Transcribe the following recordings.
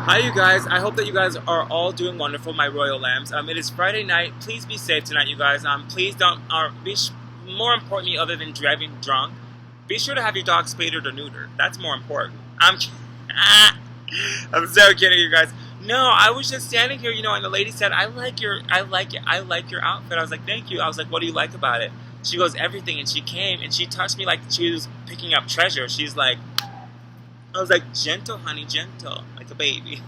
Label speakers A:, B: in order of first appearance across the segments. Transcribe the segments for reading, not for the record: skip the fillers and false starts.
A: Hi, you guys. I hope that you guys are all doing wonderful, my royal lambs. It is Friday night. Please be safe tonight, you guys. Please don't. More importantly, other than driving drunk, be sure to have your dog spayed or neutered. That's more important. I'm so kidding, you guys. No, I was just standing here, and the lady said, I like your outfit." I was like, "Thank you." I was like, "What do you like about it?" She goes, "Everything." And she came and she touched me like she was picking up treasure. She's like, I was like, "Gentle, honey, gentle, like a baby."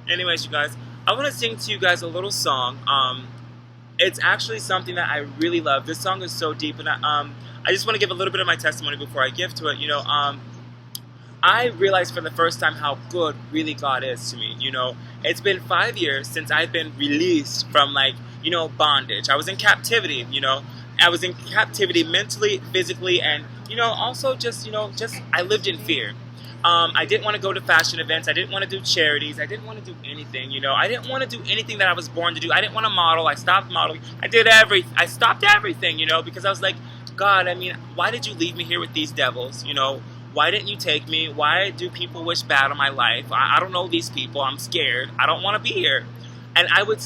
A: Anyways, you guys, I want to sing to you guys a little song. It's actually something that I really love. This song is so deep, and I just want to give a little bit of my testimony before I give to it. I realized for the first time how good really God is to me. It's been 5 years since I've been released from bondage. I was in captivity. I was in captivity mentally, physically, and also just I lived in fear. I didn't want to go to fashion events. I didn't want to do charities. I didn't want to do anything. I didn't want to do anything that I was born to do. I didn't want to model. I stopped modeling. I stopped everything. Because I was like, God, why did you leave me here with these devils? Why didn't you take me? Why do people wish bad on my life? I don't know these people. I'm scared. I don't want to be here. And I would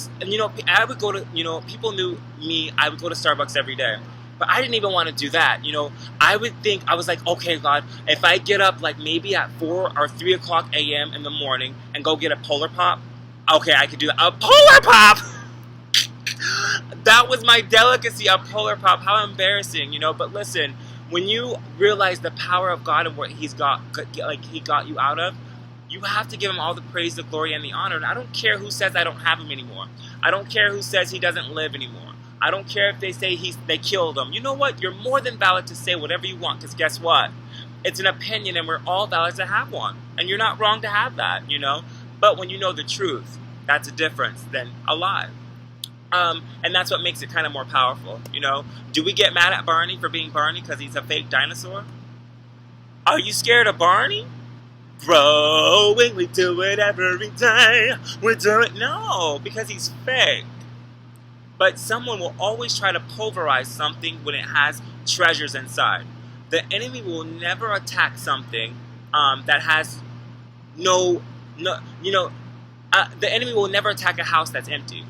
A: go to, people knew me. I would go to Starbucks every day. But I didn't even want to do that. I was like, okay, God, if I get up like maybe at 4 or 3 o'clock a.m. in the morning and go get a Polar Pop, okay, I could do that. A Polar Pop! That was my delicacy, a Polar Pop. How embarrassing, But listen, when you realize the power of God and what He got you out of, you have to give Him all the praise, the glory, and the honor. And I don't care who says I don't have Him anymore. I don't care who says He doesn't live anymore. I don't care if they say they killed him. You know what? You're more than valid to say whatever you want, because guess what? It's an opinion, and we're all valid to have one. And you're not wrong to have that, But when you know the truth, that's a difference than a lie. And that's what makes it kind of more powerful, Do we get mad at Barney for being Barney because he's a fake dinosaur? Are you scared of Barney? Growing, we do it every day. We do it, no, because he's fake. But someone will always try to pulverize something when it has treasures inside. The enemy will never attack something that has the enemy will never attack a house that's empty.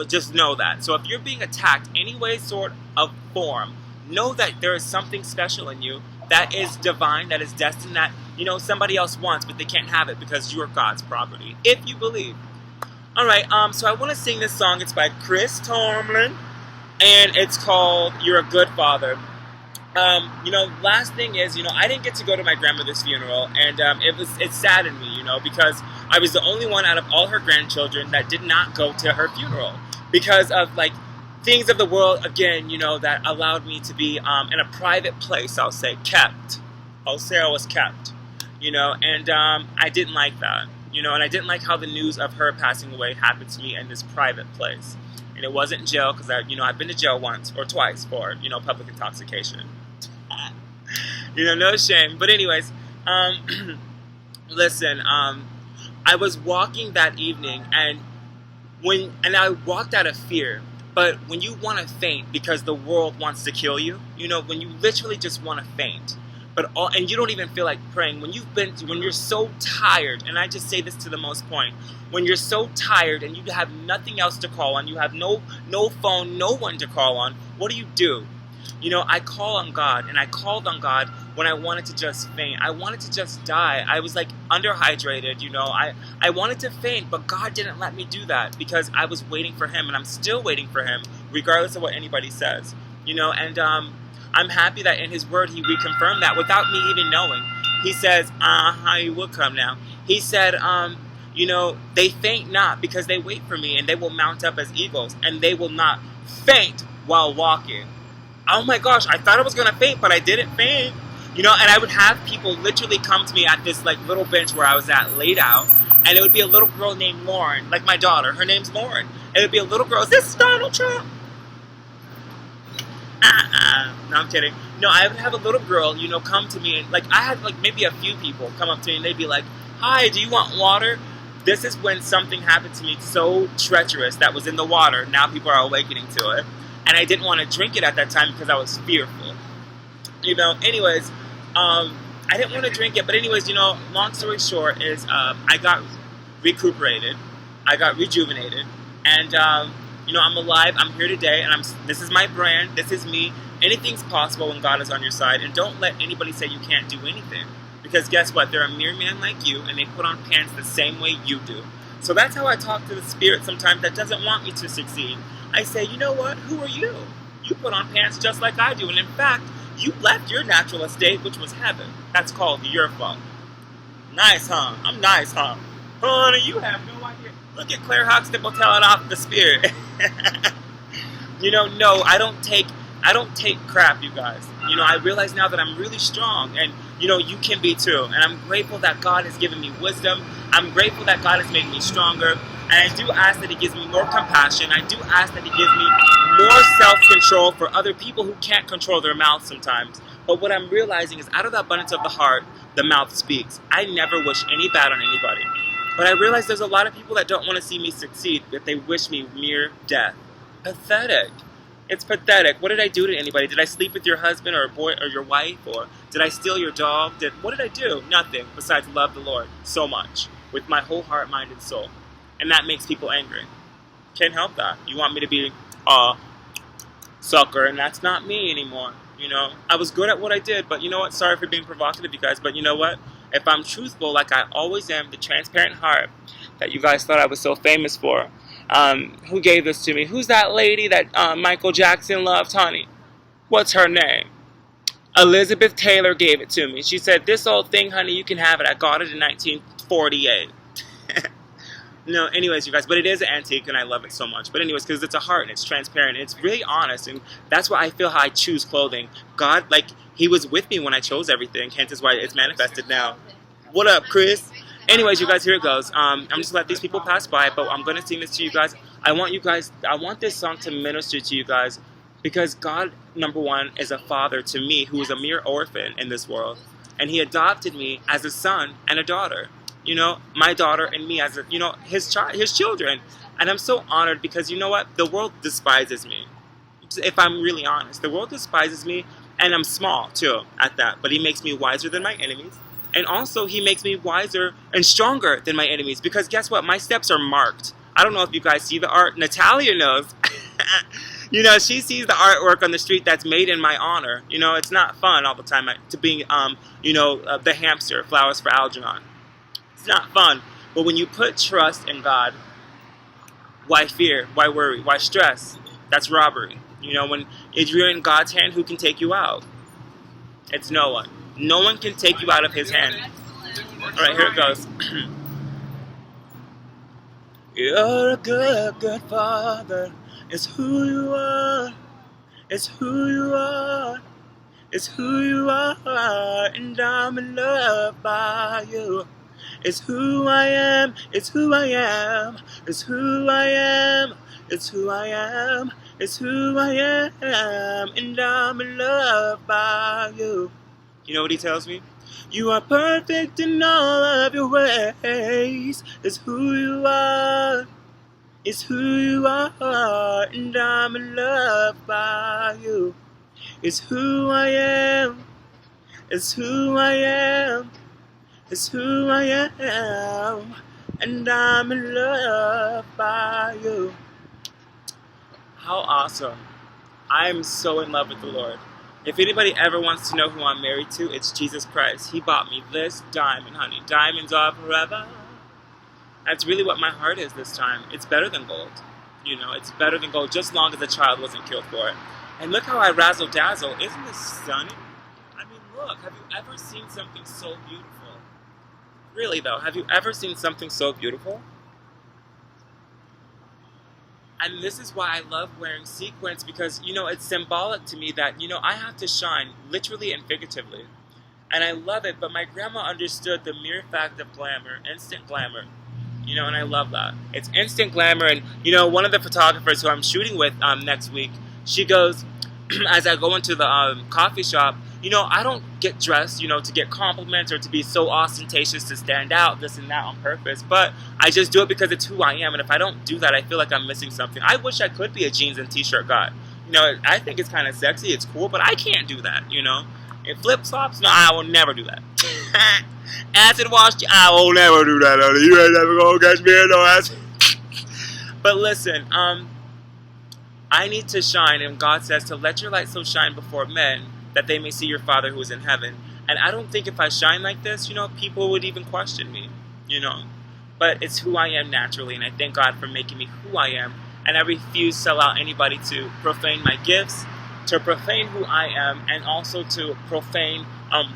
A: Just know that. So if you're being attacked any way, sort of form, know that there is something special in you that is divine, that is destined, that somebody else wants, but they can't have it because you are God's property. If you believe. Alright, so I want to sing this song. It's by Tomlin, and it's called You're a Good Father. Last thing is, I didn't get to go to my grandmother's funeral, and it saddened me, because I was the only one out of all her grandchildren that did not go to her funeral, because of, things of the world, again, that allowed me to be in a private place, I'll say, kept. I'll say I was kept, and I didn't like that. And I didn't like how the news of her passing away happened to me in this private place. And it wasn't jail, because I've been to jail once or twice for, public intoxication. No shame. But anyways, listen, I was walking that evening, and I walked out of fear. But when you want to faint because the world wants to kill you, when you literally just want to faint, and you don't even feel like praying, when you're so tired, and I just say this to the most point, when you're so tired and you have nothing else to call on, you have no phone, no one to call on, what do? I call on God, and I called on God when I wanted to just faint. I wanted to just die. I was underhydrated, I wanted to faint, but God didn't let me do that because I was waiting for Him, and I'm still waiting for Him, regardless of what anybody says, and I'm happy that in His Word He reconfirmed that without me even knowing. He says, He will come now. He said, they faint not because they wait for me, and they will mount up as eagles, and they will not faint while walking. Oh my gosh, I thought I was going to faint, but I didn't faint. And I would have people literally come to me at this little bench where I was at, laid out, and it would be a little girl named Lauren, like my daughter. Her name's Lauren. And it would be a little girl, this is Donald Trump. No, I'm kidding. No, I would have a little girl, come to me, and I had maybe a few people come up to me, and they'd be like, "Hi, do you want water?" This is when something happened to me so treacherous that was in the water. Now people are awakening to it, and I didn't want to drink it at that time because I was fearful. Anyways, I didn't want to drink it, but anyways, long story short is I got recuperated, I got rejuvenated, and I'm alive. I'm here today, and this is my brand. This is me. Anything's possible when God is on your side, and don't let anybody say you can't do anything, because guess what? They're a mere man like you, and they put on pants the same way you do. So that's how I talk to the spirit sometimes that doesn't want me to succeed. I say, you know what? Who are you? You put on pants just like I do, and in fact, you left your natural estate, which was heaven. That's called your fault. Nice, huh? I'm nice, huh? Honey, you have no idea. Look at Claire Huxtable telling off the spirit. No, I don't take crap, you guys. I realize now that I'm really strong, and you can be too. And I'm grateful that God has given me wisdom. I'm grateful that God has made me stronger. And I do ask that He gives me more compassion. I do ask that He gives me more self-control for other people who can't control their mouth sometimes. But what I'm realizing is out of the abundance of the heart, the mouth speaks. I never wish any bad on anybody. But I realize there's a lot of people that don't want to see me succeed, that they wish me mere death. Pathetic. It's pathetic. What did I do to anybody? Did I sleep with your husband or a boy or your wife? Or did I steal your dog? What did I do? Nothing besides love the Lord so much with my whole heart, mind, and soul. And that makes people angry. Can't help that. You want me to be a sucker, and that's not me anymore. I was good at what I did, but you know what? Sorry for being provocative, you guys, but you know what? If I'm truthful, like I always am, the transparent heart that you guys thought I was so famous for, who gave this to me? Who's that lady that Michael Jackson loved, honey? What's her name? Elizabeth Taylor gave it to me. She said, this old thing, honey, you can have it. I got it in 1948. No, anyways, you guys, but it is an antique, and I love it so much. But anyways, because it's a heart, and it's transparent, and it's really honest, and that's why I feel how I choose clothing. God, He was with me when I chose everything, hence is why it's manifested now. What up, Chris? Anyways, you guys, here it goes. I'm just let these people pass by, but I'm going to sing this to you guys. I want this song to minister to you guys, because God, number one, is a father to me who is a mere orphan in this world, and He adopted me as a son and a daughter. My daughter and me as his children. And I'm so honored because you know what? The world despises me. If I'm really honest, the world despises me, and I'm small too at that. But He makes me wiser than my enemies. And also He makes me wiser and stronger than my enemies, because guess what? My steps are marked. I don't know if you guys see the art. Natalia knows. She sees the artwork on the street that's made in my honor. It's not fun all the time to be, the hamster, Flowers for Algernon. It's not fun. But when you put trust in God, why fear? Why worry? Why stress? That's robbery. If you're in God's hand, who can take you out? It's no one. No one can take you out of His hand. Alright, here it goes. You're a good, good father. It's who you are. It's who you are. It's who you are. And I'm in love by you. It's who I am, it's who I am, it's who I am, it's who I am, it's who I am, and I'm in love by you. You know what He tells me? You are perfect in all of your ways. It's who you are, it's who you are, and I'm in love by you. It's who I am, it's who I am. It's who I am, and I'm in love by you. How awesome. I'm so in love with the Lord. If anybody ever wants to know who I'm married to, it's Jesus Christ. He bought me this diamond, honey. Diamonds are forever. That's really what my heart is this time. It's better than gold. It's better than gold, just as long as a child wasn't killed for it. And look how I razzle-dazzle. Isn't this stunning? I mean, look, have you ever seen something so beautiful? Really though, have you ever seen something so beautiful? And this is why I love wearing sequins, because, it's symbolic to me that, I have to shine, literally and figuratively. And I love it, but my grandma understood the mere fact of glamour, instant glamour. And I love that. It's instant glamour, and, one of the photographers who I'm shooting with next week, she goes, as I go into the coffee shop, I don't get dressed, to get compliments or to be so ostentatious to stand out, this and that on purpose. But I just do it because it's who I am. And if I don't do that, I feel like I'm missing something. I wish I could be a jeans and t-shirt guy. I think it's kind of sexy. It's cool, but I can't do that, In flip-flops? No, I will never do that. Acid wash? I will never do that, honey. You ain't never gonna catch me in no acid. But listen, I need to shine, and God says to let your light so shine before men that they may see your Father who is in heaven. And I don't think if I shine like this, people would even question me, But it's who I am naturally, and I thank God for making me who I am. And I refuse to allow anybody to profane my gifts, to profane who I am, and also to profane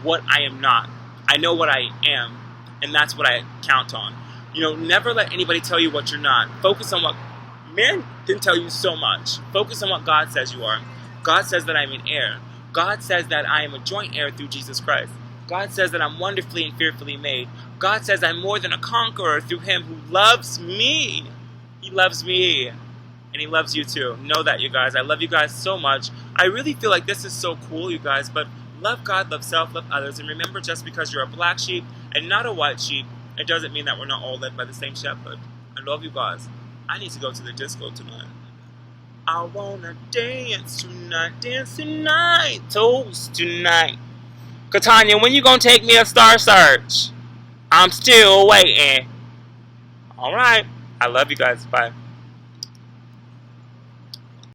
A: what I am not. I know what I am, and that's what I count on. Never let anybody tell you what you're not. Focus on what man can tell you so much. Focus on what God says you are. God says that I'm an heir. God says that I am a joint heir through Jesus Christ. God says that I'm wonderfully and fearfully made. God says I'm more than a conqueror through him who loves me. He loves me. And he loves you too. Know that, you guys. I love you guys so much. I really feel like this is so cool, you guys. But love God, love self, love others. And remember, just because you're a black sheep and not a white sheep, it doesn't mean that we're not all led by the same shepherd. I love you guys. I need to go to the disco tonight. I wanna dance tonight, toast tonight. Katanya, when you gonna take me a Star Search? I'm still waiting. Alright. I love you guys. Bye.